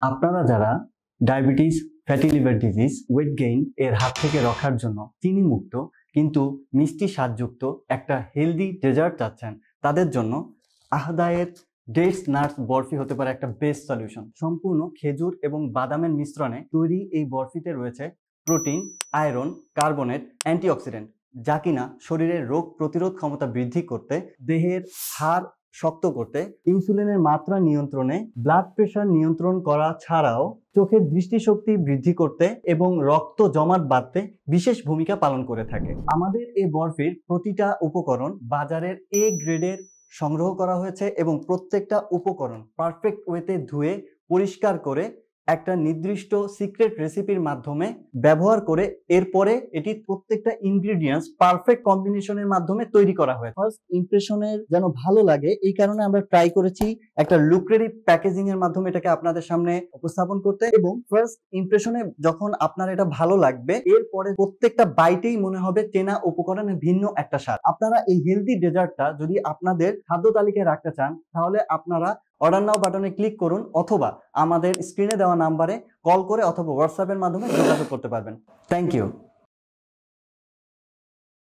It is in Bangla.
আপনারা যারা diabetes, fatty liver disease, weight gain এর হাত থেকে রক্ষার জন্য চিনি মুক্ত কিন্তু মিষ্টি স্বাদযুক্ত একটা হেলদি ডেজার্ট চাচ্ছেন, তাদের জন্য আহদায়ের ডেটস নাটস বরফি হতে পারে একটা বেস্ট সলিউশন। সম্পূর্ণ খেজুর এবং বাদামের মিশ্রণে তৈরি এই বরফিতে রয়েছে প্রোটিন, আয়রন, কার্বনেট, অ্যান্টিঅক্সিডেন্ট, যা কিনা শরীরের রোগ প্রতিরোধ ক্ষমতা বৃদ্ধি করতে, দেহের হাড় শক্ত করতে, ইনসুলিনের মাত্রা নিয়ন্ত্রণে, ব্লাড প্রেশার নিয়ন্ত্রণ করা ছাড়াও চোখের দৃষ্টিশক্তি বৃদ্ধি করতে এবং রক্ত জমাট বাঁধতে বিশেষ ভূমিকা পালন করে থাকে। আমাদের এই বরফির প্রতিটা উপকরণ বাজারের এ গ্রেডের সংগ্রহ করা হয়েছে এবং প্রত্যেকটা উপকরণ পারফেক্ট ওয়েতে ধুয়ে পরিষ্কার করে একটা নির্দিষ্ট সিক্রেট রেসিপির মাধ্যমে ব্যবহার করে এরপরে এটি প্রত্যেকটা ইনগ্রেডিয়েন্টস পারফেক্ট কম্বিনেশনের মাধ্যমে তৈরি করা হয়। ফার্স্ট ইমপ্রেশনের যেন ভালো লাগে এই কারণে আমরা ট্রাই করেছি একটা লুক্রেটিভ প্যাকেজিং এর মাধ্যমে এটাকে আপনাদের সামনে উপস্থাপন করতে, এবং ফার্স্ট ইমপ্রেশনে যখন আপনার এটা ভালো লাগবে এরপরে প্রত্যেকটা বাইটেই মনে হবে চেনা উপকরণে ভিন্ন একটা স্বাদ। আপনারা এই হেলদি ডেজার্টটা যদি আপনাদের খাদ্য তালিকায় রাখতে চান তাহলে আপনারা অর্ডার নাও বাটনে ক্লিক করুন অথবা আমাদের স্ক্রিনে দেওয়া নাম্বারে কল করে অথবা হোয়াটসঅ্যাপের মাধ্যমে যোগাযোগ করতে পারবেন। Thank you.